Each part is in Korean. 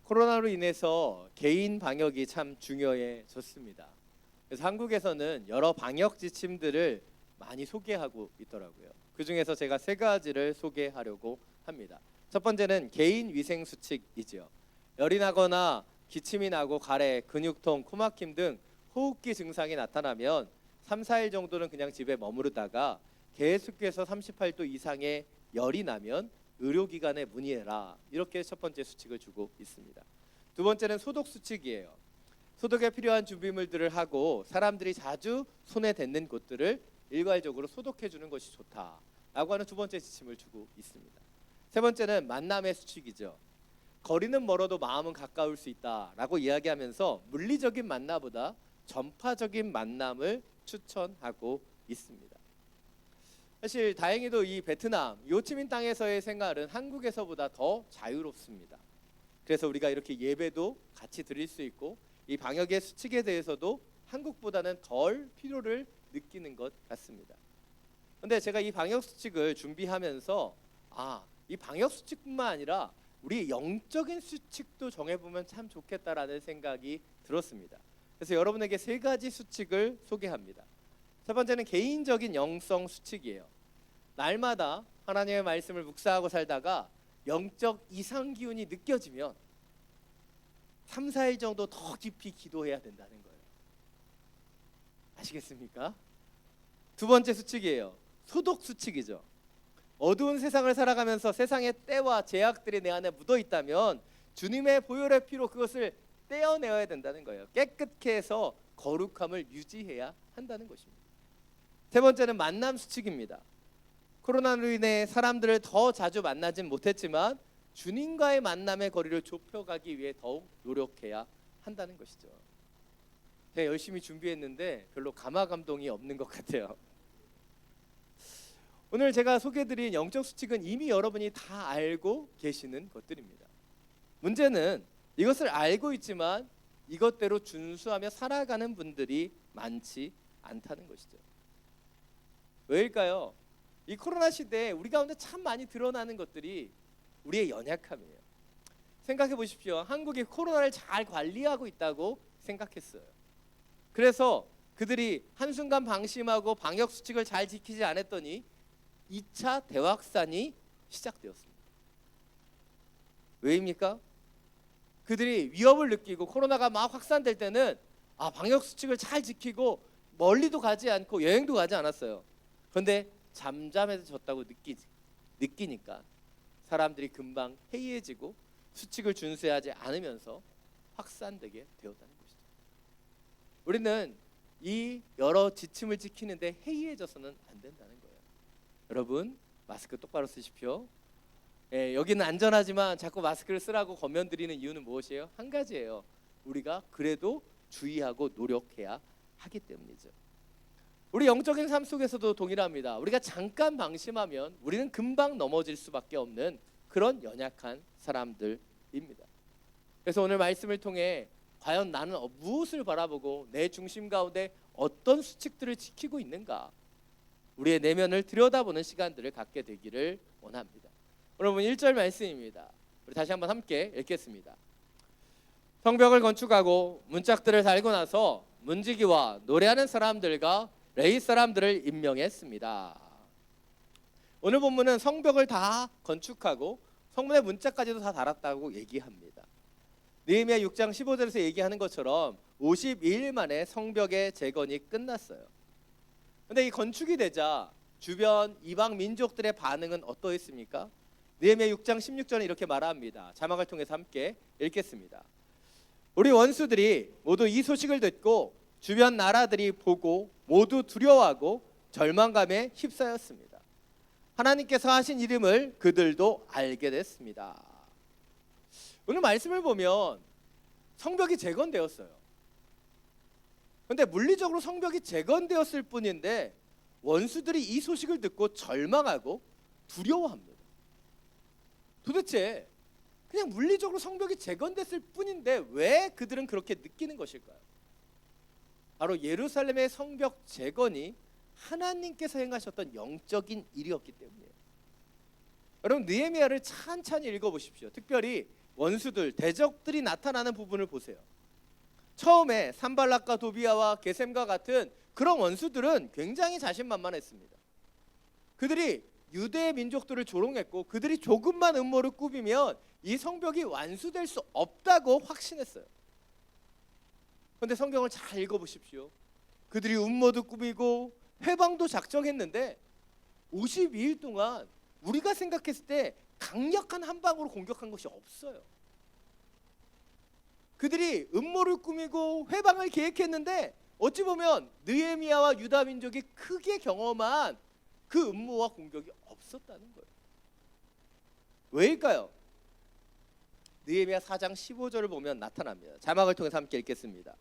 코로나로 인해서 개인 방역이 참 중요해졌습니다. 그래서 한국에서는 여러 방역 지침들을 많이 소개하고 있더라고요. 그 중에서 제가 세 가지를 소개하려고 합니다. 첫 번째는 개인 위생 수칙이지요. 열이 나거나 기침이 나고 가래, 근육통, 코막힘 등 호흡기 증상이 나타나면 3, 4일 정도는 그냥 집에 머무르다가 계속해서 38도 이상의 열이 나면 의료기관에 문의해라. 이렇게 첫 번째 수칙을 주고 있습니다. 두 번째는 소독 수칙이에요. 소독에 필요한 준비물들을 하고 사람들이 자주 손에 닿는 곳들을 일괄적으로 소독해 주는 것이 좋다라고 하는 두 번째 지침을 주고 있습니다. 세 번째는 만남의 수칙이죠. 거리는 멀어도 마음은 가까울 수 있다라고 이야기하면서 물리적인 만남보다 전파적인 만남을 추천하고 있습니다. 사실 다행히도 이 베트남, 호치민 땅에서의 생활은 한국에서보다 더 자유롭습니다. 그래서 우리가 이렇게 예배도 같이 드릴 수 있고 이 방역의 수칙에 대해서도 한국보다는 덜 필요를 느끼는 것 같습니다. 그런데 제가 이 방역 수칙을 준비하면서 이 방역 수칙뿐만 아니라 우리 영적인 수칙도 정해보면 참 좋겠다라는 생각이 들었습니다. 그래서 여러분에게 세 가지 수칙을 소개합니다. 첫 번째는 개인적인 영성 수칙이에요. 날마다 하나님의 말씀을 묵상하고 살다가 영적 이상 기운이 느껴지면 3, 4일 정도 더 깊이 기도해야 된다는 거예요. 아시겠습니까? 두 번째 수칙이에요. 소독 수칙이죠. 어두운 세상을 살아가면서 세상의 때와 제약들이 내 안에 묻어 있다면 주님의 보혈의 피로 그것을 떼어내어야 된다는 거예요. 깨끗게 해서 거룩함을 유지해야 한다는 것입니다. 세 번째는 만남 수칙입니다. 코로나로 인해 사람들을 더 자주 만나진 못했지만 주님과의 만남의 거리를 좁혀가기 위해 더욱 노력해야 한다는 것이죠. 제가 열심히 준비했는데 별로 감화감동이 없는 것 같아요. 오늘 제가 소개해드린 영적 수칙은 이미 여러분이 다 알고 계시는 것들입니다. 문제는 이것을 알고 있지만 이것대로 준수하며 살아가는 분들이 많지 않다는 것이죠. 왜일까요? 이 코로나 시대에 우리 가운데 참 많이 드러나는 것들이 우리의 연약함이에요. 생각해 보십시오. 한국이 코로나를 잘 관리하고 있다고 생각했어요. 그래서 그들이 한순간 방심하고 방역 수칙을 잘 지키지 않았더니 2차 대확산이 시작되었습니다. 왜입니까? 그들이 위협을 느끼고 코로나가 막 확산될 때는 방역 수칙을 잘 지키고 멀리도 가지 않고 여행도 가지 않았어요. 그런데 잠잠해졌다고 느끼니까 사람들이 금방 해이해지고 수칙을 준수하지 않으면서 확산되게 되었다는 것이죠. 우리는 이 여러 지침을 지키는데 해이해져서는 안 된다는 거예요. 여러분 마스크 똑바로 쓰십시오. 여기는 안전하지만 자꾸 마스크를 쓰라고 권면드리는 이유는 무엇이에요? 한 가지예요. 우리가 그래도 주의하고 노력해야 하기 때문이죠. 우리 영적인 삶 속에서도 동일합니다. 우리가 잠깐 방심하면 우리는 금방 넘어질 수밖에 없는 그런 연약한 사람들입니다. 그래서 오늘 말씀을 통해 과연 나는 무엇을 바라보고 내 중심 가운데 어떤 수칙들을 지키고 있는가, 우리의 내면을 들여다보는 시간들을 갖게 되기를 원합니다. 여러분 1절 말씀입니다. 우리 다시 한번 함께 읽겠습니다. 성벽을 건축하고 문짝들을 달고 나서 문지기와 노래하는 사람들과 레위 사람들을 임명했습니다. 오늘 본문은 성벽을 다 건축하고 성문의 문짝까지도 다 달았다고 얘기합니다. 느헤미야 6장 15절에서 얘기하는 것처럼 52일 만에 성벽의 재건이 끝났어요. 그런데 이 건축이 되자 주변 이방 민족들의 반응은 어떠했습니까? 느헤미야 6장 16절은 이렇게 말합니다. 자막을 통해서 함께 읽겠습니다. 우리 원수들이 모두 이 소식을 듣고 주변 나라들이 보고 모두 두려워하고 절망감에 휩싸였습니다. 하나님께서 하신 이름을 그들도 알게 됐습니다. 오늘 말씀을 보면 성벽이 재건되었어요. 그런데 물리적으로 성벽이 재건되었을 뿐인데 원수들이 이 소식을 듣고 절망하고 두려워합니다. 도대체 그냥 물리적으로 성벽이 재건됐을 뿐인데 왜 그들은 그렇게 느끼는 것일까요? 바로 예루살렘의 성벽 재건이 하나님께서 행하셨던 영적인 일이었기 때문이에요. 여러분 느헤미야를 찬찬히 읽어보십시오. 특별히 원수들, 대적들이 나타나는 부분을 보세요. 처음에 산발락과 도비아와 게셈과 같은 그런 원수들은 굉장히 자신만만했습니다. 그들이 유대 민족들을 조롱했고 그들이 조금만 음모를 꾸미면 이 성벽이 완수될 수 없다고 확신했어요. 그런데 성경을 잘 읽어보십시오. 그들이 음모도 꾸미고 회방도 작정했는데 52일 동안 우리가 생각했을 때 강력한 한 방으로 공격한 것이 없어요. 그들이 음모를 꾸미고 회방을 계획했는데 어찌 보면 느헤미야와 유다 민족이 크게 경험한 그 음모와 공격이 없었다는 거예요. 왜일까요? 느헤미야 4장 15절을 보면 나타납니다. 자막을 통해서 함께 읽겠습니다.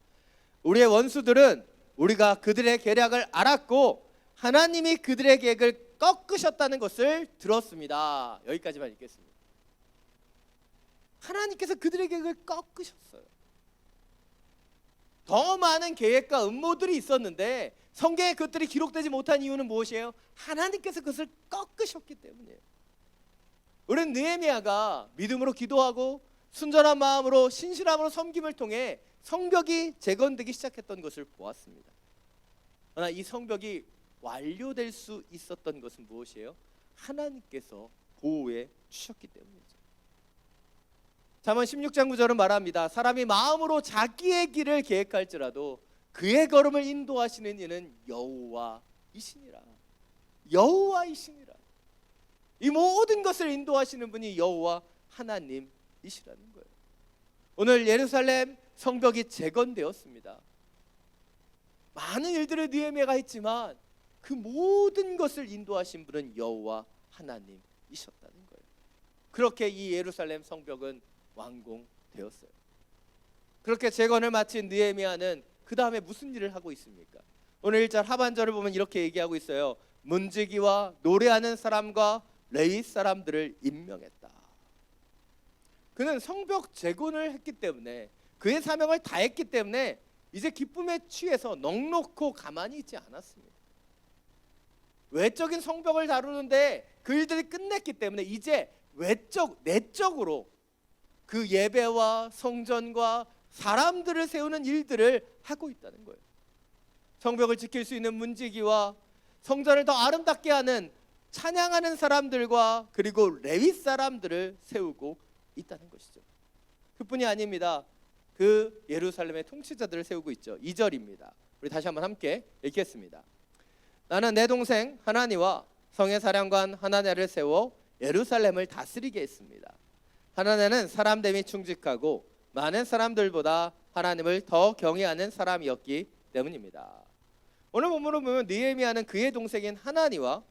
우리의 원수들은 우리가 그들의 계략을 알았고 하나님이 그들의 계획을 꺾으셨다는 것을 들었습니다. 여기까지만 읽겠습니다. 하나님께서 그들의 계획을 꺾으셨어요. 더 많은 계획과 음모들이 있었는데 성경에 그것들이 기록되지 못한 이유는 무엇이에요? 하나님께서 그것을 꺾으셨기 때문이에요. 우리는 느헤미야가 믿음으로 기도하고 순전한 마음으로 신실함으로 섬김을 통해 성벽이 재건되기 시작했던 것을 보았습니다. 그러나 이 성벽이 완료될 수 있었던 것은 무엇이에요? 하나님께서 보호해 주셨기 때문이죠. 잠언 16장 9절은 말합니다. 사람이 마음으로 자기의 길을 계획할지라도 그의 걸음을 인도하시는 이는 여호와이시니라. 여호와이시니라. 이 모든 것을 인도하시는 분이 여호와 하나님이시라는 거예요. 오늘 예루살렘 성벽이 재건되었습니다. 많은 일들을 느헤미야가 했지만 그 모든 것을 인도하신 분은 여호와 하나님이셨다는 거예요. 그렇게 이 예루살렘 성벽은 완공되었어요. 그렇게 재건을 마친 느헤미야는 그 다음에 무슨 일을 하고 있습니까? 오늘 1절 하반절을 보면 이렇게 얘기하고 있어요. 문지기와 노래하는 사람과 레위 사람들을 임명했다. 그는 성벽 재건을 했기 때문에 그의 사명을 다했기 때문에 이제 기쁨에 취해서 넋놓고 가만히 있지 않았습니다. 외적인 성벽을 다루는데 그 일들이 끝냈기 때문에 이제 내적으로 그 예배와 성전과 사람들을 세우는 일들을 하고 있다는 거예요. 성벽을 지킬 수 있는 문지기와 성전을 더 아름답게 하는 찬양하는 사람들과 그리고 레위 사람들을 세우고 있다는 것이죠. 그뿐이 아닙니다. 그 예루살렘의 통치자들을 세우고 있죠. 2절입니다. 우리 다시 한번 함께 읽겠습니다. 나는 내 동생 하나니와 성의 사령관 하나냐를 세워 예루살렘을 다스리게 했습니다. 하나냐는 사람됨이 충직하고 많은 사람들보다 하나님을 더 경외하는 사람이었기 때문입니다. 오늘 본문을 보면 느헤미야는 그의 동생인 하나니와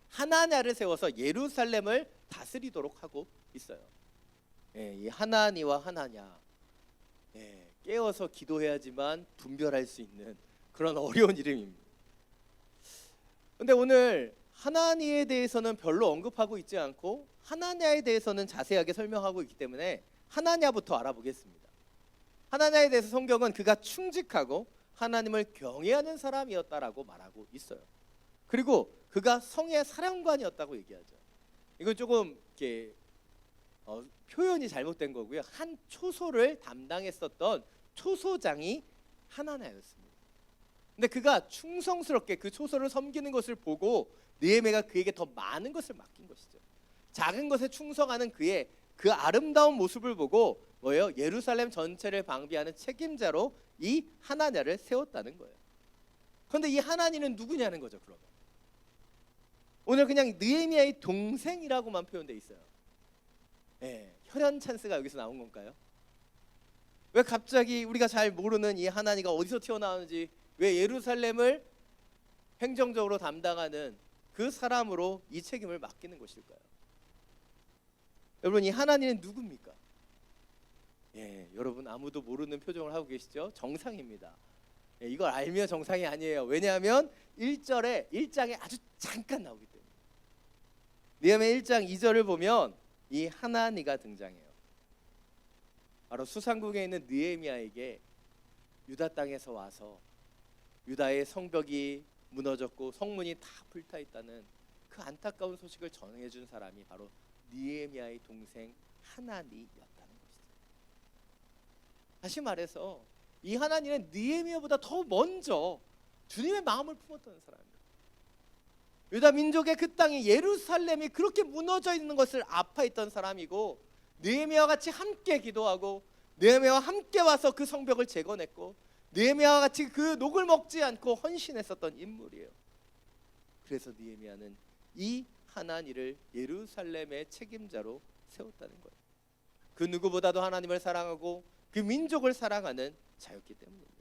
하나냐를 세워서 예루살렘을 다스리도록 하고 있어요. 이 하나니와 하나냐, 깨어서 기도해야지만 분별할 수 있는 그런 어려운 이름입니다. 근데 오늘 하나니에 대해서는 별로 언급하고 있지 않고 하나냐에 대해서는 자세하게 설명하고 있기 때문에 하나냐부터 알아보겠습니다. 하나냐에 대해서 성경은 그가 충직하고 하나님을 경외하는 사람이었다라고 말하고 있어요. 그리고 그가 성의 사령관이었다고 얘기하죠. 이건 조금 이렇게 표현이 잘못된 거고요. 한 초소를 담당했었던 초소장이 하나냐였습니다. 근데 그가 충성스럽게 그 초소를 섬기는 것을 보고 느헤미야가 그에게 더 많은 것을 맡긴 것이죠. 작은 것에 충성하는 그의 그 아름다운 모습을 보고 뭐예요? 예루살렘 전체를 방비하는 책임자로 이 하나냐를 세웠다는 거예요. 그런데 이 하나니는 누구냐는 거죠. 그러면 오늘 그냥 느헤미야의 동생이라고만 표현되어 있어요. 혈연 찬스가 여기서 나온 건가요? 왜 갑자기 우리가 잘 모르는 이 하나니가 어디서 튀어나오는지, 왜 예루살렘을 행정적으로 담당하는 그 사람으로 이 책임을 맡기는 것일까요? 여러분, 이 하나니는 누굽니까? 여러분 아무도 모르는 표정을 하고 계시죠? 정상입니다. 이걸 알면 정상이 아니에요. 왜냐하면 1장에 아주 잠깐 나오기 때문에. 느헤미야 1장 2절을 보면 이 하나니가 등장해요. 바로 수상국에 있는 느헤미야에게 유다 땅에서 와서 유다의 성벽이 무너졌고 성문이 다 불타 있다는 그 안타까운 소식을 전해준 사람이 바로 느헤미야의 동생 하나니였다는 것이죠. 다시 말해서 이 하나니는 느헤미야보다 더 먼저 주님의 마음을 품었던 사람입니다. 유다 민족의 그 땅이 예루살렘이 그렇게 무너져 있는 것을 아파했던 사람이고, 느헤미야와 같이 함께 기도하고 느헤미야와 함께 와서 그 성벽을 재건했고, 느헤미야와 같이 그 녹을 먹지 않고 헌신했었던 인물이에요. 그래서 느헤미야는 이 하나니를 예루살렘의 책임자로 세웠다는 거예요. 그 누구보다도 하나님을 사랑하고 그 민족을 사랑하는 자였기 때문입니다.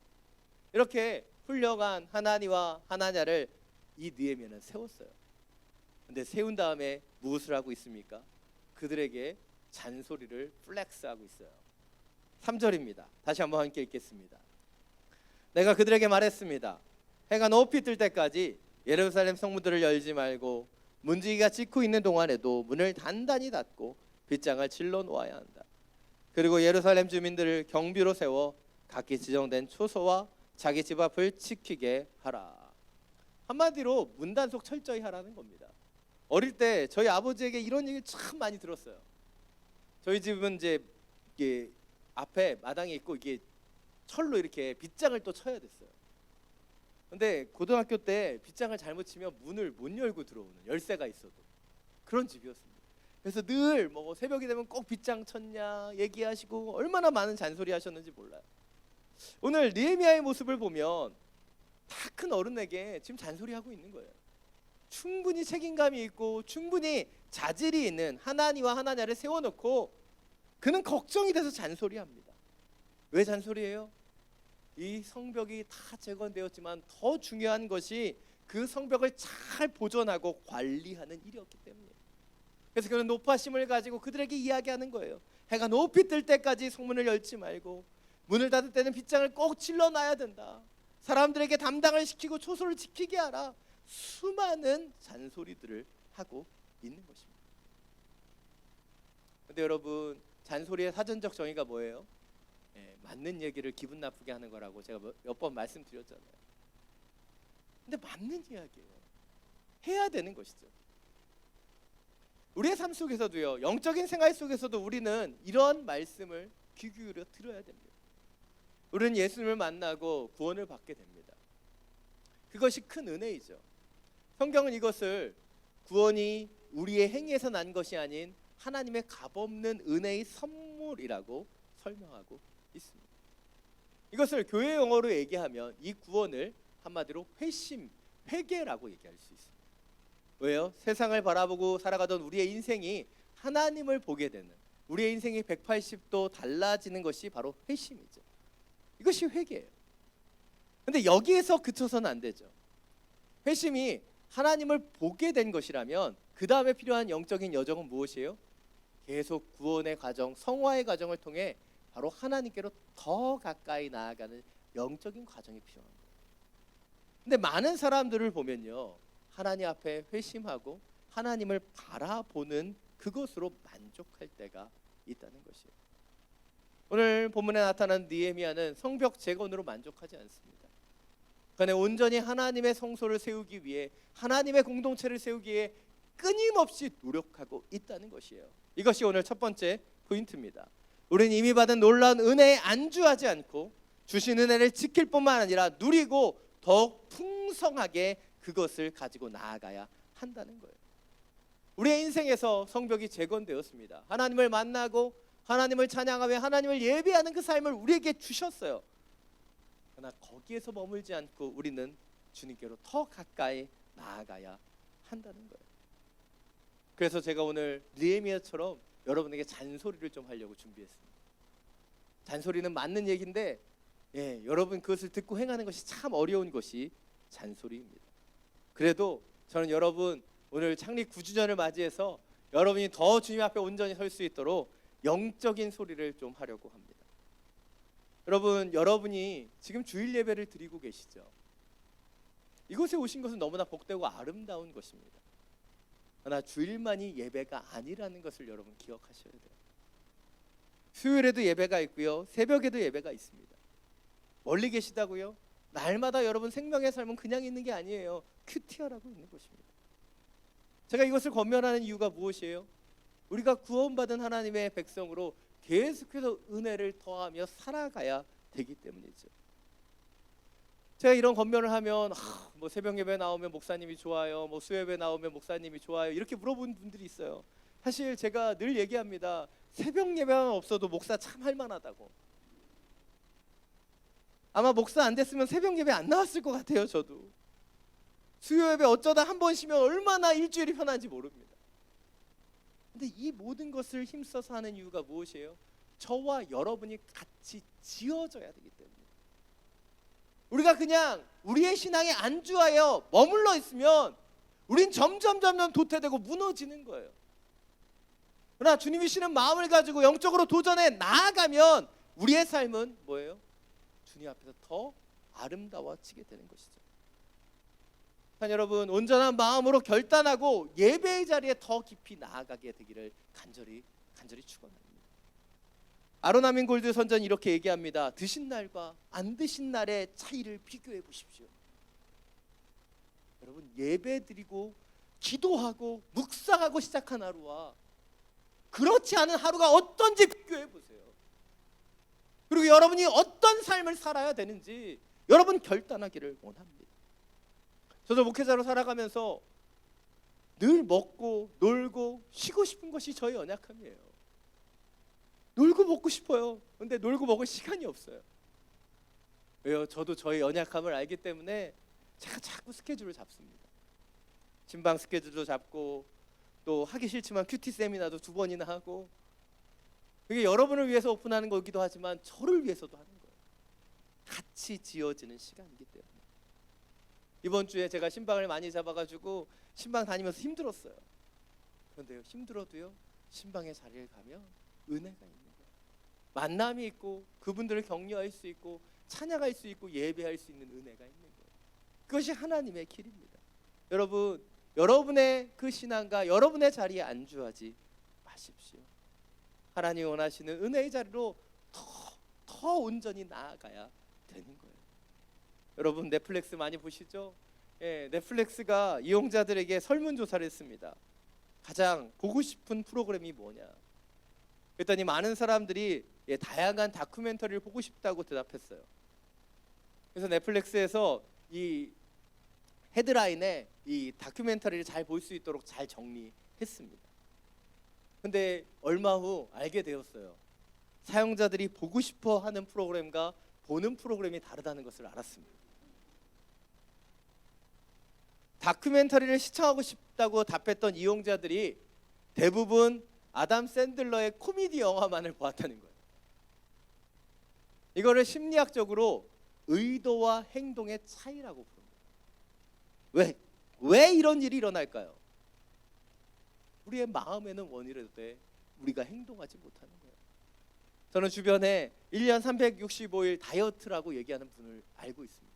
이렇게 훌륭한 하나니와 하나냐를 이 느헤미야는 세웠어요. 근데 세운 다음에 무엇을 하고 있습니까? 그들에게 잔소리를 플렉스하고 있어요. 3절입니다. 다시 한번 함께 읽겠습니다. 내가 그들에게 말했습니다. 해가 높이 뜰 때까지 예루살렘 성문들을 열지 말고 문지기가 찍고 있는 동안에도 문을 단단히 닫고 빗장을 질러 놓아야 한다. 그리고 예루살렘 주민들을 경비로 세워 각기 지정된 초소와 자기 집 앞을 지키게 하라. 한마디로 문단속 철저히 하라는 겁니다. 어릴 때 저희 아버지에게 이런 얘기를 참 많이 들었어요. 저희 집은 이제 이게 앞에 마당이 있고 이게 철로 이렇게 빗장을 또 쳐야 됐어요. 근데 고등학교 때 빗장을 잘못 치면 문을 못 열고 들어오는, 열쇠가 있어도 그런 집이었습니다. 그래서 늘 뭐 새벽이 되면 꼭 빗장 쳤냐 얘기하시고 얼마나 많은 잔소리 하셨는지 몰라요. 오늘 느헤미야의 모습을 보면 다 큰 어른에게 지금 잔소리하고 있는 거예요. 충분히 책임감이 있고 충분히 자질이 있는 하나니와 하나냐를 세워놓고 그는 걱정이 돼서 잔소리합니다. 왜 잔소리해요? 이 성벽이 다 재건되었지만 더 중요한 것이 그 성벽을 잘 보존하고 관리하는 일이었기 때문이에요. 그래서 그는 노파심을 가지고 그들에게 이야기하는 거예요. 해가 높이 뜰 때까지 성문을 열지 말고 문을 닫을 때는 빗장을 꼭 질러놔야 된다. 사람들에게 담당을 시키고 초소를 지키게 하라. 수많은 잔소리들을 하고 있는 것입니다. 근데 여러분, 잔소리의 사전적 정의가 뭐예요? 맞는 얘기를 기분 나쁘게 하는 거라고 제가 몇 번 말씀드렸잖아요. 근데 맞는 이야기예요. 해야 되는 것이죠. 우리의 삶 속에서도요, 영적인 생활 속에서도 우리는 이런 말씀을 귀 기울여 들어야 됩니다. 우리는 예수님을 만나고 구원을 받게 됩니다. 그것이 큰 은혜이죠. 성경은 이것을 구원이 우리의 행위에서 난 것이 아닌 하나님의 값없는 은혜의 선물이라고 설명하고 있습니다. 이것을 교회 용어로 얘기하면 이 구원을 한마디로 회심, 회개라고 얘기할 수 있습니다. 왜요? 세상을 바라보고 살아가던 우리의 인생이 하나님을 보게 되는, 우리의 인생이 180도 달라지는 것이 바로 회심이죠. 이것이 회개예요. 근데 여기에서 그쳐서는 안 되죠. 회심이 하나님을 보게 된 것이라면 그 다음에 필요한 영적인 여정은 무엇이에요? 계속 구원의 과정, 성화의 과정을 통해 바로 하나님께로 더 가까이 나아가는 영적인 과정이 필요한 거예요. 근데 많은 사람들을 보면요, 하나님 앞에 회심하고 하나님을 바라보는 그것으로 만족할 때가 있다는 것이에요. 오늘 본문에 나타난 느헤미야는 성벽 재건으로 만족하지 않습니다. 그는 온전히 하나님의 성소를 세우기 위해, 하나님의 공동체를 세우기 위해 끊임없이 노력하고 있다는 것이에요. 이것이 오늘 첫 번째 포인트입니다. 우리는 이미 받은 놀라운 은혜에 안주하지 않고 주신 은혜를 지킬 뿐만 아니라 누리고 더욱 풍성하게 그것을 가지고 나아가야 한다는 거예요. 우리의 인생에서 성벽이 재건되었습니다. 하나님을 만나고 하나님을 찬양하며 하나님을 예배하는 그 삶을 우리에게 주셨어요. 그러나 거기에서 머물지 않고 우리는 주님께로 더 가까이 나아가야 한다는 거예요. 그래서 제가 오늘 느헤미야처럼 여러분에게 잔소리를 좀 하려고 준비했습니다. 잔소리는 맞는 얘기인데 여러분 그것을 듣고 행하는 것이 참 어려운 것이 잔소리입니다. 그래도 저는 여러분 오늘 창립 9주년을 맞이해서 여러분이 더 주님 앞에 온전히 설 수 있도록 영적인 소리를 좀 하려고 합니다. 여러분, 여러분이 지금 주일 예배를 드리고 계시죠? 이곳에 오신 것은 너무나 복되고 아름다운 것입니다. 그러나 주일만이 예배가 아니라는 것을 여러분 기억하셔야 돼요. 수요일에도 예배가 있고요, 새벽에도 예배가 있습니다. 멀리 계시다고요? 날마다 여러분 생명의 삶은 그냥 있는 게 아니에요. 큐티하라고 있는 것입니다. 제가 이것을 권면하는 이유가 무엇이에요? 우리가 구원받은 하나님의 백성으로 계속해서 은혜를 더하며 살아가야 되기 때문이죠. 제가 이런 권면을 하면 뭐 새벽 예배 나오면 목사님이 좋아요, 뭐 수요예배 나오면 목사님이 좋아요, 이렇게 물어보는 분들이 있어요. 사실 제가 늘 얘기합니다. 새벽 예배만 없어도 목사 참 할만하다고. 아마 목사 안 됐으면 새벽 예배 안 나왔을 것 같아요. 저도 수요 예배 어쩌다 한 번 쉬면 얼마나 일주일이 편한지 모릅니다. 근데 이 모든 것을 힘써서 하는 이유가 무엇이에요? 저와 여러분이 같이 지어져야 되기 때문에. 우리가 그냥 우리의 신앙에 안주하여 머물러 있으면 우린 점점 도태되고 무너지는 거예요. 그러나 주님이 주시는 마음을 가지고 영적으로 도전해 나아가면 우리의 삶은 뭐예요? 주님 앞에서 더 아름다워지게 되는 것이죠. 여러분, 온전한 마음으로 결단하고 예배의 자리에 더 깊이 나아가게 되기를 간절히 축원합니다. 아로나민 골드 선전이 이렇게 얘기합니다. 드신 날과 안 드신 날의 차이를 비교해 보십시오. 여러분, 예배드리고 기도하고 묵상하고 시작한 하루와 그렇지 않은 하루가 어떤지 비교해 보세요. 그리고 여러분이 어떤 삶을 살아야 되는지 여러분 결단하기를 원합니다. 저도 목회자로 살아가면서 늘 먹고 놀고 쉬고 싶은 것이 저의 연약함이에요. 놀고 먹고 싶어요. 근데 놀고 먹을 시간이 없어요. 왜요? 저도 저의 연약함을 알기 때문에 제가 자꾸 스케줄을 잡습니다. 신방 스케줄도 잡고 또 하기 싫지만 큐티 세미나도 2번이나 하고, 그게 여러분을 위해서 오픈하는 거기도 하지만 저를 위해서도 하는 거예요. 같이 지어지는 시간이기 때문에. 이번 주에 제가 신방을 많이 잡아가지고 신방 다니면서 힘들었어요. 그런데요, 힘들어도요, 신방의 자리를 가면 은혜가 있는 거예요. 만남이 있고 그분들을 격려할 수 있고 찬양할 수 있고 예배할 수 있는 은혜가 있는 거예요. 그것이 하나님의 길입니다. 여러분, 여러분의 그 신앙과 여러분의 자리에 안주하지 마십시오. 하나님이 원하시는 은혜의 자리로 더 온전히 나아가야 되는 거예요. 여러분, 넷플릭스 많이 보시죠? 예, 넷플릭스가 이용자들에게 설문조사를 했습니다. 가장 보고 싶은 프로그램이 뭐냐? 그랬더니 많은 사람들이 다양한 다큐멘터리를 보고 싶다고 대답했어요. 그래서 넷플릭스에서 이 헤드라인에 이 다큐멘터리를 잘 볼 수 있도록 잘 정리했습니다. 근데 얼마 후 알게 되었어요. 사용자들이 보고 싶어 하는 프로그램과 보는 프로그램이 다르다는 것을 알았습니다. 다큐멘터리를 시청하고 싶다고 답했던 이용자들이 대부분 아담 샌들러의 코미디 영화만을 보았다는 거예요. 이거를 심리학적으로 의도와 행동의 차이라고 부릅니다. 왜 이런 일이 일어날까요? 우리의 마음에는 원이라도 우리가 행동하지 못하는 거예요. 저는 주변에 1년 365일 다이어트라고 얘기하는 분을 알고 있습니다.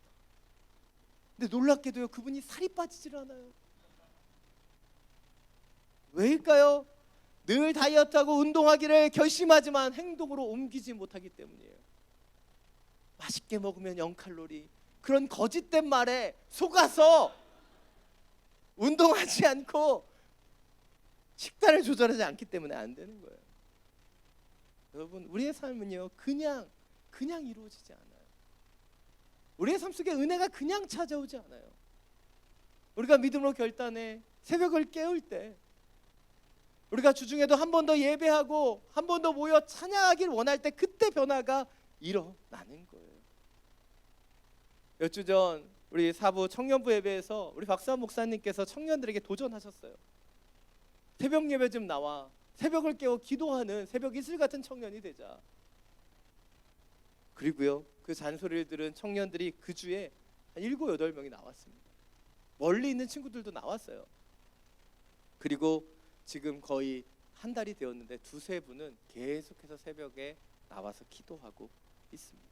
근데 놀랍게도요, 그분이 살이 빠지질 않아요. 왜일까요? 늘 다이어트하고 운동하기를 결심하지만 행동으로 옮기지 못하기 때문이에요. 맛있게 먹으면 0칼로리, 그런 거짓된 말에 속아서 운동하지 않고 식단을 조절하지 않기 때문에 안 되는 거예요. 여러분, 우리의 삶은요, 그냥 이루어지지 않아요. 우리의 삶 속에 은혜가 그냥 찾아오지 않아요. 우리가 믿음으로 결단해 새벽을 깨울 때, 우리가 주중에도 한 번 더 예배하고 한 번 더 모여 찬양하길 원할 때, 그때 변화가 일어나는 거예요. 몇 주 전 우리 사부 청년부 예배에서 우리 박수환 목사님께서 청년들에게 도전하셨어요. 새벽 예배 좀 나와 새벽을 깨워 기도하는 새벽 이슬 같은 청년이 되자. 그리고요, 그 잔소리를 들은 청년들이 그 주에 한 7, 8명이 나왔습니다. 멀리 있는 친구들도 나왔어요. 그리고 지금 거의 한 달이 되었는데 2-3분은 계속해서 새벽에 나와서 기도하고 있습니다.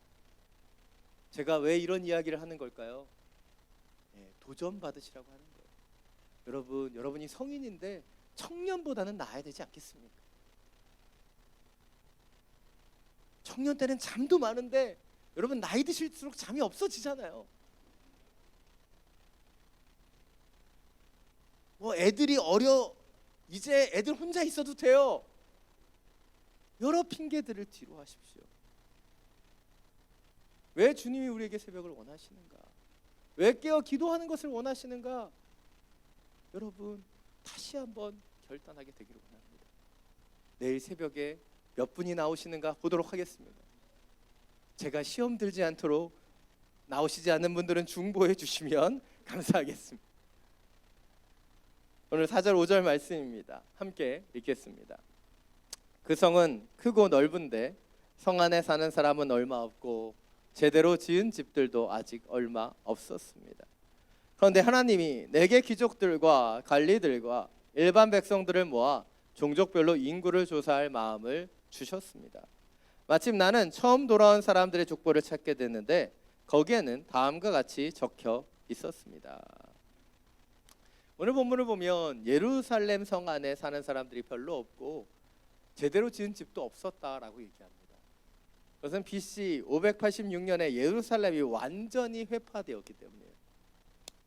제가 왜 이런 이야기를 하는 걸까요? 도전 받으시라고 하는 거예요. 여러분이 성인인데 청년보다는 나아야 되지 않겠습니까? 청년 때는 잠도 많은데 여러분, 나이 드실수록 잠이 없어지잖아요. 애들이 이제 애들 혼자 있어도 돼요. 여러 핑계들을 뒤로 하십시오. 왜 주님이 우리에게 새벽을 원하시는가? 왜 깨어 기도하는 것을 원하시는가? 여러분 다시 한번 결단하게 되기를 원합니다. 내일 새벽에 몇 분이 나오시는가 보도록 하겠습니다. 제가 시험 들지 않도록 나오시지 않는 분들은 중보해 주시면 감사하겠습니다. 오늘 4절 5절 말씀입니다. 함께 읽겠습니다. 그 성은 크고 넓은데 성 안에 사는 사람은 얼마 없고 제대로 지은 집들도 아직 얼마 없었습니다. 그런데 하나님이 내게 귀족들과 관리들과 일반 백성들을 모아 종족별로 인구를 조사할 마음을 주셨습니다. 마침 나는 처음 돌아온 사람들의 족보를 찾게 됐는데 거기에는 다음과 같이 적혀 있었습니다. 오늘 본문을 보면 예루살렘 성 안에 사는 사람들이 별로 없고 제대로 지은 집도 없었다라고 얘기합니다. 그것은 BC 586년에 예루살렘이 완전히 회파되었기 때문이에요.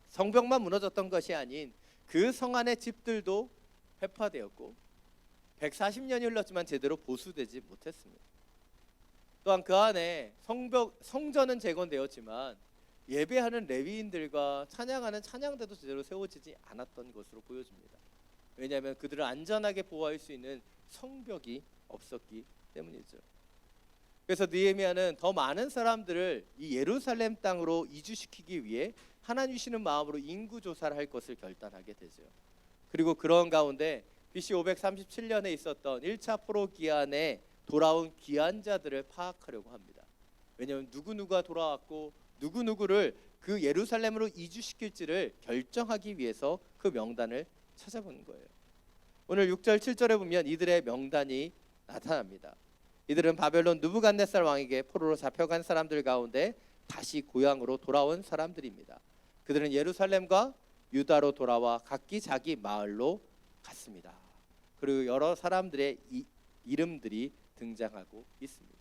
성벽만 무너졌던 것이 아닌 그 성 안의 집들도 회파되었고 140년이 흘렀지만 제대로 보수되지 못했습니다. 또한 그 안에 성전은 재건되었지만 예배하는 레위인들과 찬양하는 찬양대도 제대로 세워지지 않았던 것으로 보여집니다. 왜냐하면 그들을 안전하게 보호할 수 있는 성벽이 없었기 때문이죠. 그래서 느헤미야는 더 많은 사람들을 이 예루살렘 땅으로 이주시키기 위해 하나님 주시는 마음으로 인구 조사를 할 것을 결단하게 되죠. 그리고 그런 가운데 BC 537년에 있었던 1차 포로 기한에 돌아온 귀환자들을 파악하려고 합니다. 왜냐하면 누구누가 돌아왔고 누구누구를 그 예루살렘으로 이주시킬지를 결정하기 위해서 그 명단을 찾아보는 거예요. 오늘 6절 7절에 보면 이들의 명단이 나타납니다. 이들은 바벨론 느부갓네살 왕에게 포로로 잡혀간 사람들 가운데 다시 고향으로 돌아온 사람들입니다. 그들은 예루살렘과 유다로 돌아와 각기 자기 마을로 갔습니다. 그리고 여러 사람들의 이름들이 등장하고 있습니다.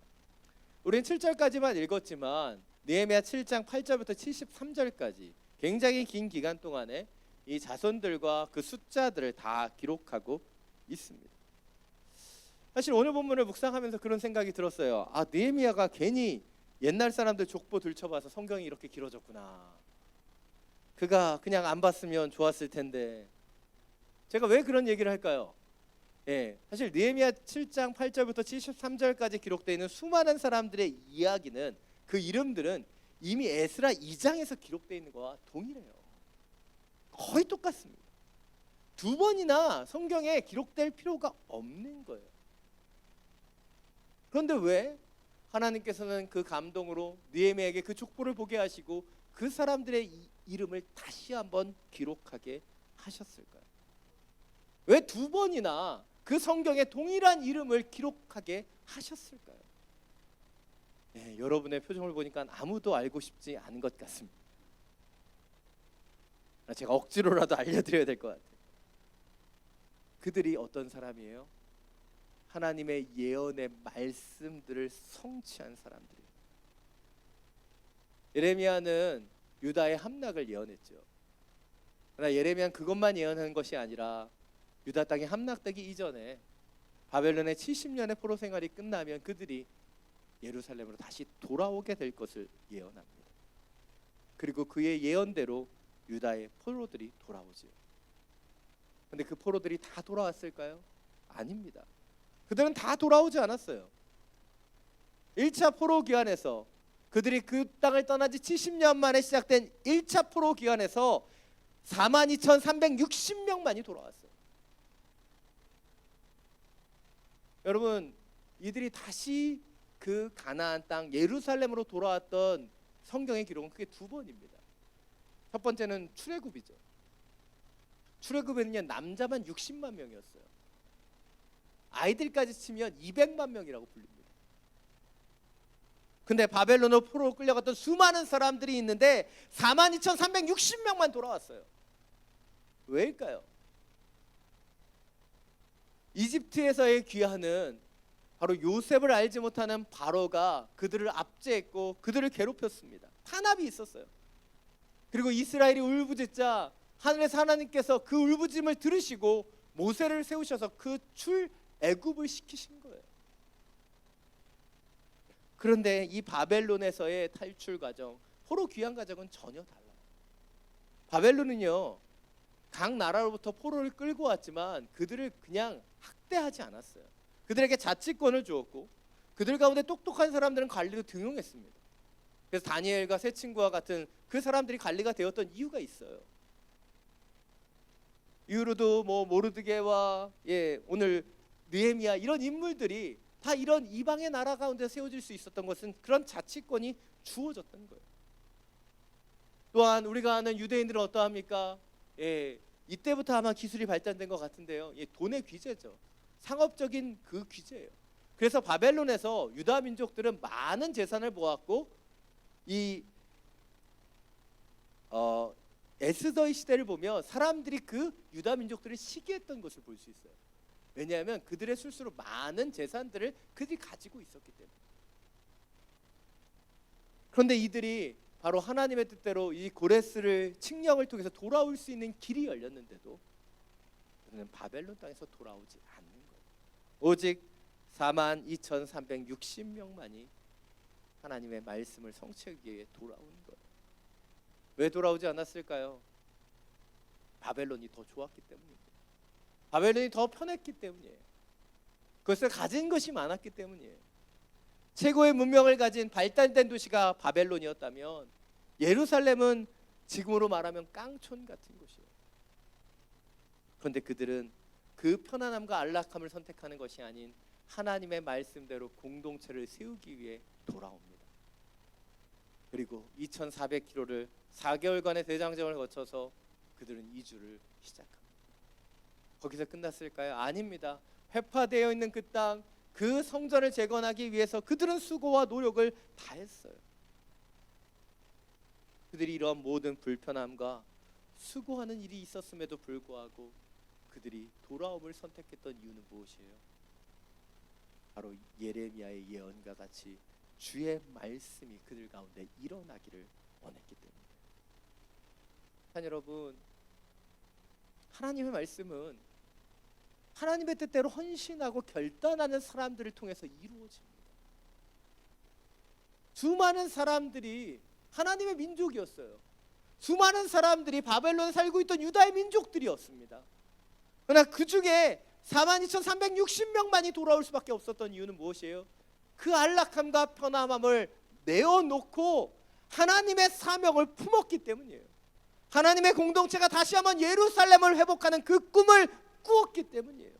우리는 7절까지만 읽었지만 느헤미야 7장 8절부터 73절까지 굉장히 긴 기간 동안에 이 자손들과 그 숫자들을 다 기록하고 있습니다. 사실 오늘 본문을 묵상하면서 그런 생각이 들었어요. 느헤미야가 괜히 옛날 사람들 족보 들춰봐서 성경이 이렇게 길어졌구나. 그가 그냥 안 봤으면 좋았을 텐데. 제가 왜 그런 얘기를 할까요? 사실 느헤미야 7장 8절부터 73절까지 기록되어 있는 수많은 사람들의 이야기는 그 이름들은 이미 에스라 2장에서 기록되어 있는 것과 동일해요. 거의 똑같습니다. 두 번이나 성경에 기록될 필요가 없는 거예요. 그런데 왜 하나님께서는 그 감동으로 느헤미야에게 그 족보를 보게 하시고 그 사람들의 이름을 다시 한번 기록하게 하셨을까요? 왜 두 번이나 그 성경에 동일한 이름을 기록하게 하셨을까요? 여러분의 표정을 보니까 아무도 알고 싶지 않은 것 같습니다. 제가 억지로라도 알려드려야 될 것 같아요. 그들이 어떤 사람이에요? 하나님의 예언의 말씀들을 성취한 사람들이에요. 예레미야는 유다의 함락을 예언했죠. 그러나 예레미야는 그것만 예언한 것이 아니라 유다 땅이 함락되기 이전에 바벨론의 70년의 포로 생활이 끝나면 그들이 예루살렘으로 다시 돌아오게 될 것을 예언합니다. 그리고 그의 예언대로 유다의 포로들이 돌아오죠. 그런데 그 포로들이 다 돌아왔을까요? 아닙니다. 그들은 다 돌아오지 않았어요. 1차 포로 기간에서 그들이 그 땅을 떠난 지 70년 만에 시작된 1차 포로 기간에서 42,360명만이 돌아왔어요. 여러분, 이들이 다시 그 가나안 땅 예루살렘으로 돌아왔던 성경의 기록은 크게 두 번입니다. 첫 번째는 출애굽이죠. 출애굽에는요 남자만 60만 명이었어요. 아이들까지 치면 200만 명이라고 불립니다. 근데 바벨론으로 포로로 끌려갔던 수많은 사람들이 있는데 42,360명만 돌아왔어요. 왜일까요? 이집트에서의 귀환은 바로 요셉을 알지 못하는 바로가 그들을 압제했고 그들을 괴롭혔습니다. 탄압이 있었어요. 그리고 이스라엘이 울부짖자 하늘에서 하나님께서 그 울부짖음을 들으시고 모세를 세우셔서 그 출애굽을 시키신 거예요. 그런데 이 바벨론에서의 탈출 과정, 포로 귀환 과정은 전혀 달라요. 바벨론은요, 각 나라로부터 포로를 끌고 왔지만 그들을 그냥 학대하지 않았어요. 그들에게 자치권을 주었고 그들 가운데 똑똑한 사람들은 관리로 등용했습니다. 그래서 다니엘과 세 친구와 같은 그 사람들이 관리가 되었던 이유가 있어요. 이후로도 모르드게와 오늘 느헤미야 이런 인물들이 다 이런 이방의 나라 가운데 세워질 수 있었던 것은 그런 자치권이 주어졌던 거예요. 또한 우리가 아는 유대인들은 어떠합니까? 이때부터 아마 기술이 발달된 것 같은데요. 돈의 귀재죠. 상업적인 그 귀재예요. 그래서 바벨론에서 유다 민족들은 많은 재산을 모았고 이 에스더의 시대를 보면 사람들이 그 유다 민족들을 시기했던 것을 볼 수 있어요. 왜냐하면 그들의 술수로 많은 재산들을 그들이 가지고 있었기 때문에. 그런데 이들이 바로 하나님의 뜻대로 이 고레스를 칙령을 통해서 돌아올 수 있는 길이 열렸는데도 그들은 바벨론 땅에서 돌아오지 않는 거예요. 오직 42,360명만이 하나님의 말씀을 성취하기 위해 돌아오는 거예요. 왜 돌아오지 않았을까요? 바벨론이 더 좋았기 때문입니다. 바벨론이 더 편했기 때문이에요. 그것을 가진 것이 많았기 때문이에요. 최고의 문명을 가진 발달된 도시가 바벨론이었다면 예루살렘은 지금으로 말하면 깡촌 같은 곳이에요. 그런데 그들은 그 편안함과 안락함을 선택하는 것이 아닌 하나님의 말씀대로 공동체를 세우기 위해 돌아옵니다. 그리고 2,400km를 4개월간의 대장정을 거쳐서 그들은 이주를 시작합니다. 거기서 끝났을까요? 아닙니다. 회파되어 있는 그 땅, 그 성전을 재건하기 위해서 그들은 수고와 노력을 다했어요. 그들이 이러한 모든 불편함과 수고하는 일이 있었음에도 불구하고 그들이 돌아옴을 선택했던 이유는 무엇이에요? 바로 예레미야의 예언과 같이 주의 말씀이 그들 가운데 일어나기를 원했기 때문입니다. 여러분, 하나님의 말씀은 하나님의 뜻대로 헌신하고 결단하는 사람들을 통해서 이루어집니다. 수많은 사람들이 하나님의 민족이었어요. 수많은 사람들이 바벨론에 살고 있던 유다의 민족들이었습니다. 그러나 그 중에 42,360명만이 돌아올 수밖에 없었던 이유는 무엇이에요? 그 안락함과 편안함을 내어놓고 하나님의 사명을 품었기 때문이에요. 하나님의 공동체가 다시 한번 예루살렘을 회복하는 그 꿈을 꾸었기 때문이에요.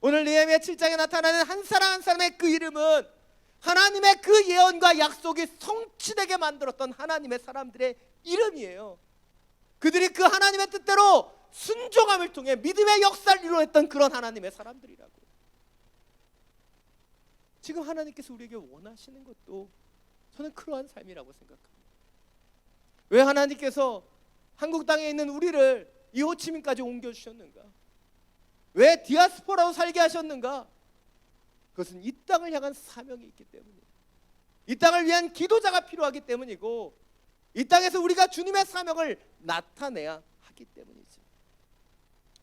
오늘 느헤미야 7장에 나타나는 한 사람 한 사람의 그 이름은 하나님의 그 예언과 약속이 성취되게 만들었던 하나님의 사람들의 이름이에요. 그들이 그 하나님의 뜻대로 순종함을 통해 믿음의 역사를 이루어냈던 그런 하나님의 사람들이라고. 지금 하나님께서 우리에게 원하시는 것도 저는 그러한 삶이라고 생각합니다. 왜 하나님께서 한국 땅에 있는 우리를 이 호치민까지 옮겨주셨는가? 왜 디아스포라로 살게 하셨는가? 그것은 이 땅을 향한 사명이 있기 때문이에요. 이 땅을 위한 기도자가 필요하기 때문이고 이 땅에서 우리가 주님의 사명을 나타내야 하기 때문이죠.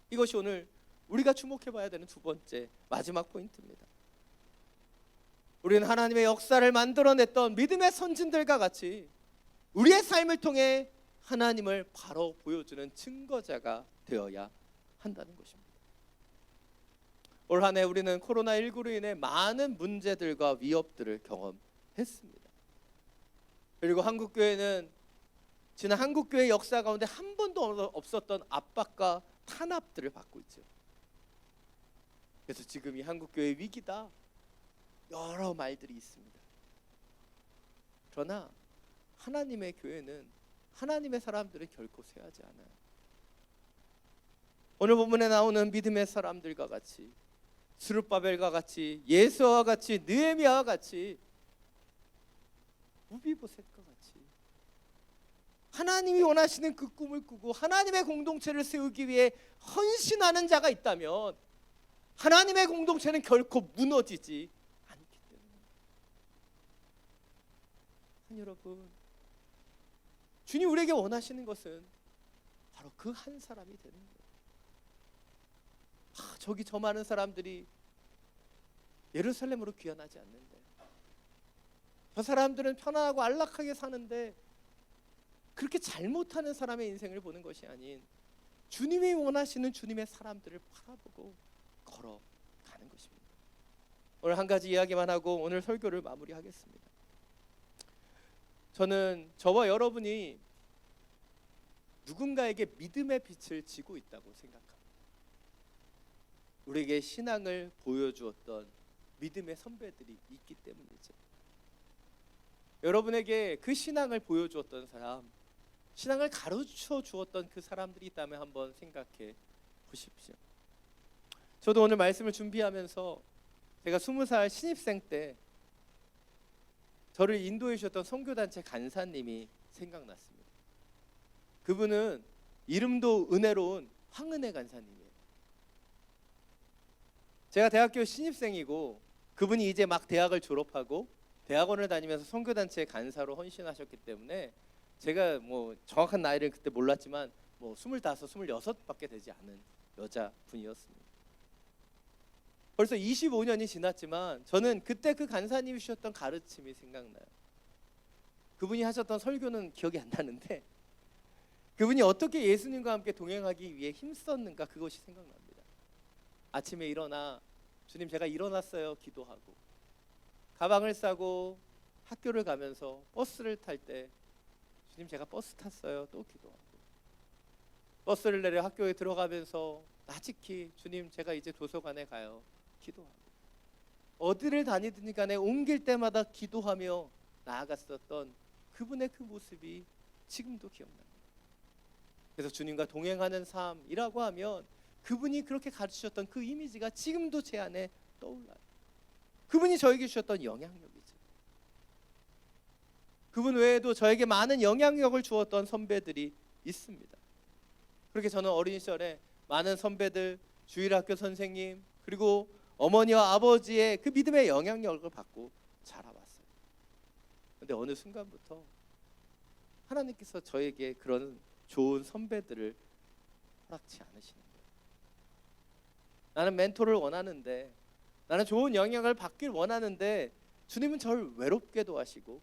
이것이 오늘 우리가 주목해봐야 되는 두 번째 마지막 포인트입니다. 우리는 하나님의 역사를 만들어냈던 믿음의 선진들과 같이 우리의 삶을 통해 하나님을 바로 보여주는 증거자가 되어야 한다는 것입니다. 올 한 해 우리는 코로나19로 인해 많은 문제들과 위협들을 경험했습니다. 그리고 한국교회는 지난 한국교회 역사 가운데 한 번도 없었던 압박과 탄압들을 받고 있죠. 그래서 지금 이 한국교회 위기다 여러 말들이 있습니다. 그러나 하나님의 교회는 하나님의 사람들을 결코 쇠하지 않아요. 오늘 본문에 나오는 믿음의 사람들과 같이 스룹바벨과 같이 예수와 같이 느헤미야와 같이 무비보셋과 같이 하나님이 원하시는 그 꿈을 꾸고 하나님의 공동체를 세우기 위해 헌신하는 자가 있다면 하나님의 공동체는 결코 무너지지 않기 때문에. 여러분, 주님 우리에게 원하시는 것은 바로 그 한 사람이 되는 거예요. 저기 저 많은 사람들이 예루살렘으로 귀환하지 않는데, 저 사람들은 편안하고 안락하게 사는데 그렇게 잘못하는 사람의 인생을 보는 것이 아닌 주님이 원하시는 주님의 사람들을 바라보고 걸어가는 것입니다. 오늘 한 가지 이야기만 하고 오늘 설교를 마무리하겠습니다. 저는 저와 여러분이 누군가에게 믿음의 빛을 지고 있다고 생각합니다. 우리에게 신앙을 보여주었던 믿음의 선배들이 있기 때문이죠. 여러분에게 그 신앙을 보여주었던 사람, 신앙을 가르쳐 주었던 그 사람들이 있다면 한번 생각해 보십시오. 저도 오늘 말씀을 준비하면서 제가 20살 신입생 때 저를 인도해 주셨던 선교단체 간사님이 생각났습니다. 그분은 이름도 은혜로운 황은혜 간사님이에요. 제가 대학교 신입생이고 그분이 이제 막 대학을 졸업하고 대학원을 다니면서 선교단체 간사로 헌신하셨기 때문에 제가 뭐 정확한 나이를 그때 몰랐지만 뭐 25, 26밖에 되지 않은 여자분이었습니다. 벌써 25년이 지났지만 저는 그때 그 간사님이 주셨던 가르침이 생각나요. 그분이 하셨던 설교는 기억이 안 나는데 그분이 어떻게 예수님과 함께 동행하기 위해 힘썼는가, 그것이 생각납니다. 아침에 일어나 주님 제가 일어났어요 기도하고, 가방을 싸고 학교를 가면서 버스를 탈 때 주님 제가 버스 탔어요 또 기도하고, 버스를 내려 학교에 들어가면서 나지키 주님 제가 이제 도서관에 가요 기도하고, 어디를 다니든 간에 옮길 때마다 기도하며 나아갔었던 그분의 그 모습이 지금도 기억납니다. 그래서 주님과 동행하는 삶이라고 하면 그분이 그렇게 가르치셨던 그 이미지가 지금도 제 안에 떠올라요. 그분이 저에게 주셨던 영향력이죠. 그분 외에도 저에게 많은 영향력을 주었던 선배들이 있습니다. 그렇게 저는 어린 시절에 많은 선배들, 주일학교 선생님, 그리고 어머니와 아버지의 그 믿음의 영향력을 받고 자라왔어요. 그런데 어느 순간부터 하나님께서 저에게 그런 좋은 선배들을 허락치 않으시는 거예요. 나는 멘토를 원하는데, 나는 좋은 영향을 받길 원하는데 주님은 저를 외롭게도 하시고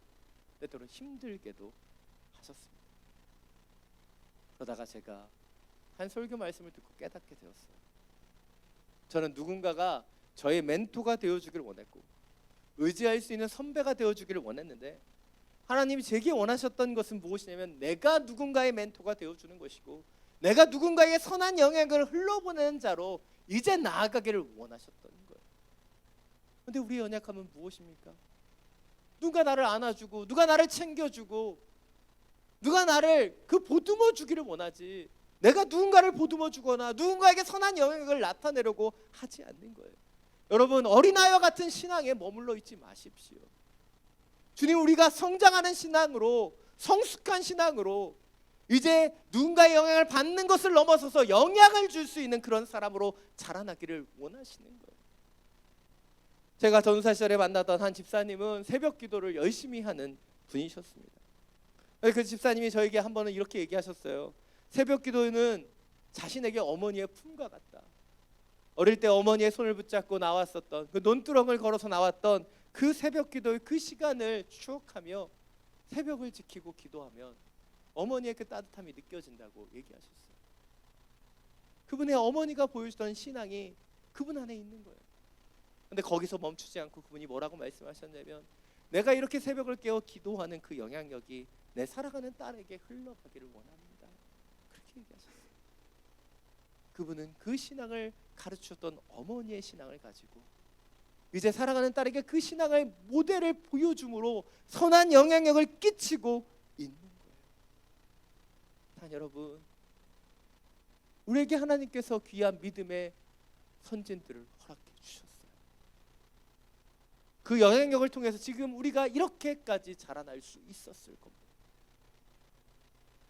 때때로 힘들게도 하셨습니다. 그러다가 제가 한 설교 말씀을 듣고 깨닫게 되었어요. 저는 누군가가 저의 멘토가 되어주기를 원했고 의지할 수 있는 선배가 되어주기를 원했는데 하나님이 제게 원하셨던 것은 무엇이냐면 내가 누군가의 멘토가 되어주는 것이고 내가 누군가의 선한 영향을 흘러보내는 자로 이제 나아가기를 원하셨던 거예요. 그런데 우리의 연약함은 무엇입니까? 누가 나를 안아주고 누가 나를 챙겨주고 누가 나를 그 보듬어 주기를 원하지, 내가 누군가를 보듬어 주거나 누군가에게 선한 영향을 나타내려고 하지 않는 거예요. 여러분, 어린아이와 같은 신앙에 머물러 있지 마십시오. 주님, 우리가 성장하는 신앙으로, 성숙한 신앙으로 이제 누군가의 영향을 받는 것을 넘어서서 영향을 줄 수 있는 그런 사람으로 자라나기를 원하시는 거예요. 제가 전사 시절에 만났던 한 집사님은 새벽 기도를 열심히 하는 분이셨습니다. 그 집사님이 저에게 한 번은 이렇게 얘기하셨어요. 새벽 기도는 자신에게 어머니의 품과 같다. 어릴 때 어머니의 손을 붙잡고 나왔었던 그 논두렁을 걸어서 나왔던 그 새벽 기도의 그 시간을 추억하며 새벽을 지키고 기도하면 어머니의 그 따뜻함이 느껴진다고 얘기하셨어요. 그분의 어머니가 보여주던 신앙이 그분 안에 있는 거예요. 근데 거기서 멈추지 않고 그분이 뭐라고 말씀하셨냐면 내가 이렇게 새벽을 깨워 기도하는 그 영향력이 내 살아가는 딸에게 흘러가기를 원합니다. 그렇게 얘기하셨어요. 그분은 그 신앙을 가르쳤던 어머니의 신앙을 가지고 이제 살아가는 딸에게 그 신앙의 모델을 보여줌으로 선한 영향력을 끼치고 있는 거예요. 단 여러분, 우리에게 하나님께서 귀한 믿음의 선진들을 허락해 주셨어요. 그 영향력을 통해서 지금 우리가 이렇게까지 자라날 수 있었을 겁니다.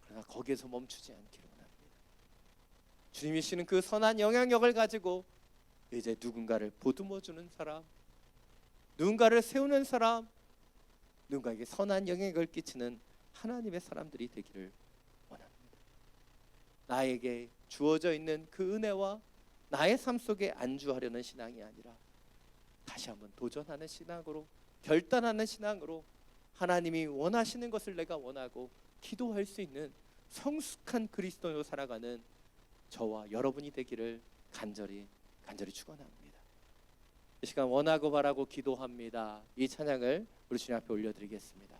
그러나 거기에서 멈추지 않기를 원합니다. 주님이 주시는 그 선한 영향력을 가지고 이제 누군가를 보듬어주는 사람, 누군가를 세우는 사람, 누군가에게 선한 영향력을 끼치는 하나님의 사람들이 되기를 원합니다. 나에게 주어져 있는 그 은혜와 나의 삶 속에 안주하려는 신앙이 아니라 다시 한번 도전하는 신앙으로, 결단하는 신앙으로 하나님이 원하시는 것을 내가 원하고 기도할 수 있는 성숙한 그리스도로 살아가는 저와 여러분이 되기를 간절히 축원합니다. 이 시간 원하고 바라고 기도합니다. 이 찬양을 우리 주님 앞에 올려드리겠습니다.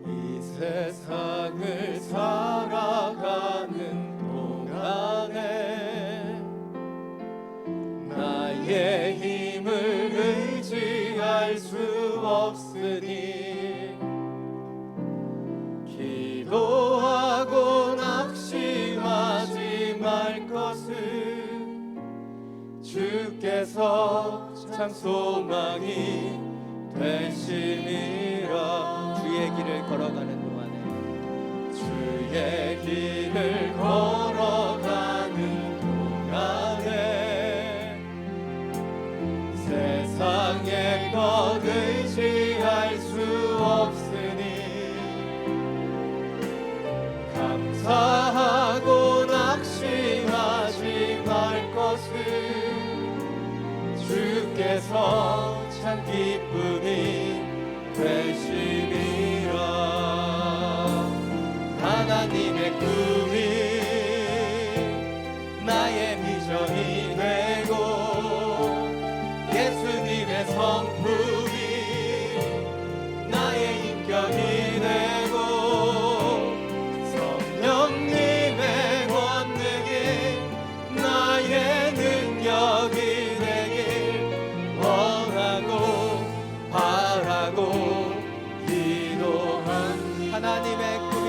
이 세상을 살아가는 동안에 나의 힘을 의지할 수 없으니 기도하고 낙심하지 말 것을 주께서 참 소망이 되시니라. 주의 길을 걸어가는 동안에, 주의 길을 걸어가는 동안에 세상의 것 의지할 수 없으니 감사하고 낙심하지 말 것을 주께서 참 기쁨이 되시리라. 하나님의 꿈이 나의 비전이 되고 예수님의 성품이 나의 인격이 되고 성령님의 권능이 나의 능력이 되길 원하고 바라고 기도합니다. 하나님의 꿈이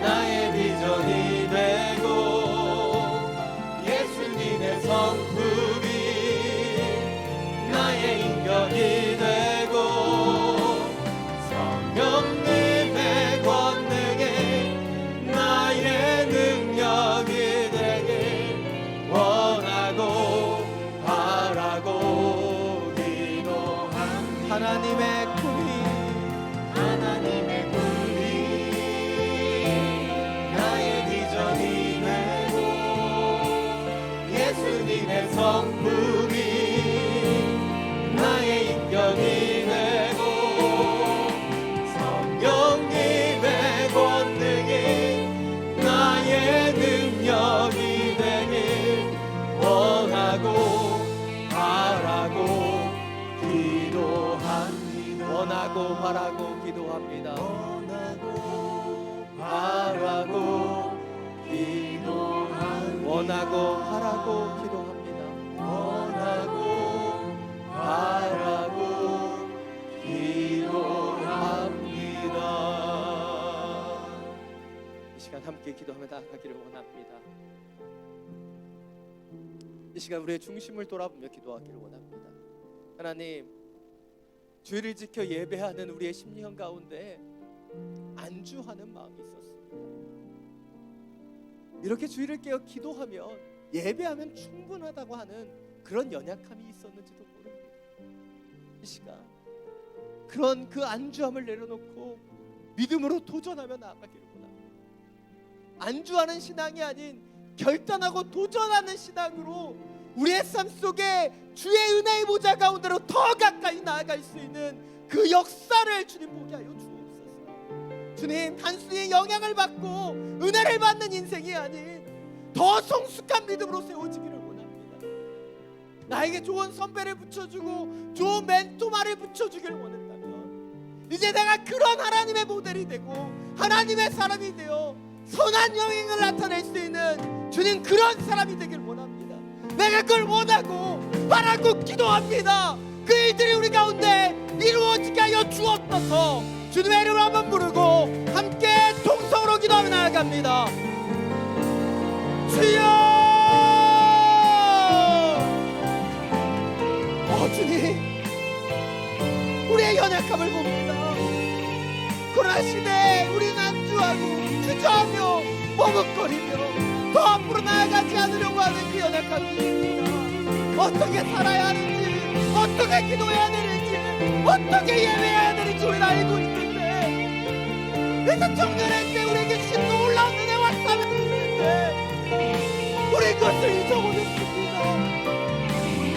나의 비전이 되고 예수님의 성품이 나의 인격이 되고 성령님의 권능이 나의 능력이 되길 원하고 바라고 기도합니다. 하나님의 꿈이 나의 비전이 되고 예수님의 성품이 나의 인격이 되고 성령님의 권능이 나의 능력이 되길 원하고 바라고 기도합니다. 원하고 바라고 기도합니다. 바라고 기도합니다. 원하고 바라고 기도합니다. 원하고 바라고 기도합니다. 이 시간 함께 기도하며 나아가기를 원합니다. 이 시간 우리의 중심을 돌아보며 기도하기를 원합니다. 하나님, 주의를 지켜 예배하는 우리의 심령 가운데 안주하는 마음이 있었습니다. 이렇게 주의를 깨어 기도하면 예배하면 충분하다고 하는 그런 연약함이 있었는지도 모릅니다. 이 시간 그런 그 안주함을 내려놓고 믿음으로 도전하며 나아가기를 원합니다. 안주하는 신앙이 아닌 결단하고 도전하는 신앙으로 우리의 삶 속에 주의 은혜의 보좌 가운데로 더 가까이 나아갈 수 있는 그 역사를 주님 보게 하여 주옵소서. 주님, 단순히 영향을 받고 은혜를 받는 인생이 아닌 더 성숙한 믿음으로 세워지기를 원합니다. 나에게 좋은 선배를 붙여주고 좋은 멘토마를 붙여주기를 원했다면 이제 내가 그런 하나님의 모델이 되고 하나님의 사람이 되어 선한 영향을 나타낼 수 있는 주님 그런 사람이 되길 원합니다. 내가 그걸 원하고 바라고 기도합니다. 그 일들이 우리 가운데 이루어지게 하여 주옵소서. 주님의 이름을 한번 부르고 함께 통성으로 기도하며 나아갑니다. 주여, 주님, 우리의 연약함을 봅니다. 그 코로나 시대에 우리는 안주하고 주저하며 머뭇거리며 더 앞으로 나아가지 않으려고 하는 그 연약한 우리입니다. 어떻게 살아야 하는지, 어떻게 기도해야 되는지, 어떻게 예배해야 되는지 우리는 알고 있는데, 그래서 청년의 때 우리에게 신 놀라운 은혜와 사명이 있는데 우리 그것을 잊어버렸습니다.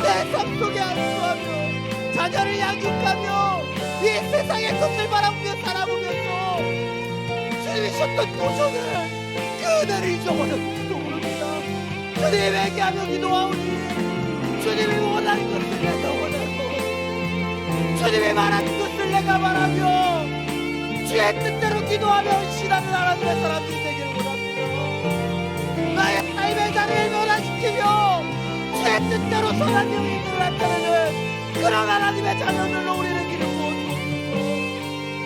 내 삶 속에 안수하며 자녀를 양육하며 이 세상의 것을 바라보며 살아보면서 주님이 주셨던 도전을, 그 은혜를 잊어버렸는지도 모릅니다. 주님 회개하며 기도하오니 주님이 원하는 것을 내가 원하고 주님이 말하는 것을 내가 말하며 주의 뜻대로 기도하며 신하는 하나님의 사람들이 되기를 원합니다. 나의 삶의 자리를 변화시키며 주의 뜻대로 선한 영이 있는 나타내는 그런 하나님의 자녀들로 우리를 기르고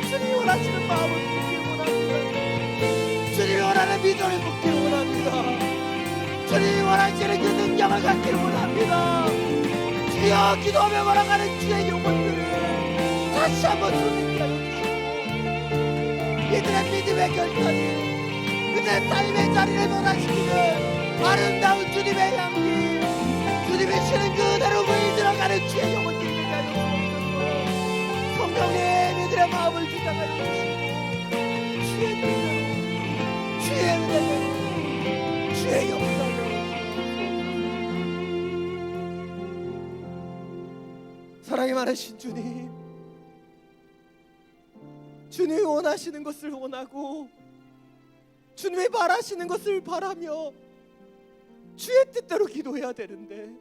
주님이 원하시는 마음을 품기를 원합니다. 주님이 원하는 비전을 품기를 원합니다. 주님이 원하시는 그 능력을 갖기를 원합니다. 주여, 기도하며 걸어가는 주의 영혼들을 다시 한번 주님께 하여 이들의 믿음의 결단이, 그들의 삶의 자리를 변화시키는 아름다운 주님의 향기, 주님의 쉬는 그대로 물이 들어가는 주의 영혼들이 되게 하여 주옵소서. 성령님, 이들의 마음을 주장하여 주시고 주의 뜻대로, 주의 은혜대로, 주의 역사대로 사랑이 많으신 주님, 주님이 원하시는 것을 원하고 주님이 바라시는 것을 바라며 주의 뜻대로 기도해야 되는데,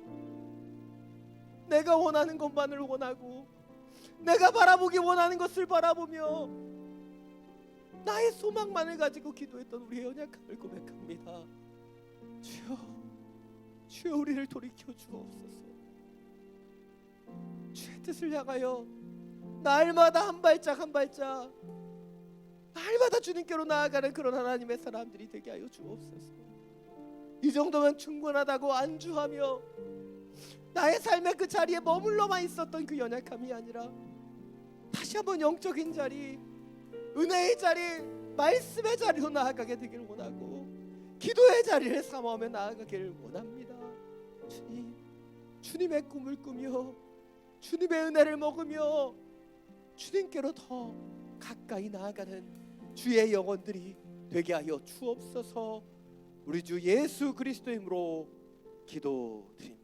내가 원하는 것만을 원하고 내가 바라보기 원하는 것을 바라보며 나의 소망만을 가지고 기도했던 우리의 연약함을 고백합니다. 주여, 주여, 우리를 돌이켜 주옵소서. 주의 뜻을 향하여 날마다 한 발짝 한 발짝, 날마다 주님께로 나아가는 그런 하나님의 사람들이 되게 하여 주옵소서. 이 정도면 충분하다고 안주하며 나의 삶의 그 자리에 머물러만 있었던 그 연약함이 아니라 다시 한번 영적인 자리, 은혜의 자리, 말씀의 자리로 나아가게 되기를 원하고 기도의 자리를 삼아오며 나아가기를 원합니다. 주님, 주님의 꿈을 꾸며 주님의 은혜를 먹으며 주님께로 더 가까이 나아가는 주의 영혼들이 되게 하여 주옵소서. 우리 주 예수 그리스도의 이름으로 기도드립니다.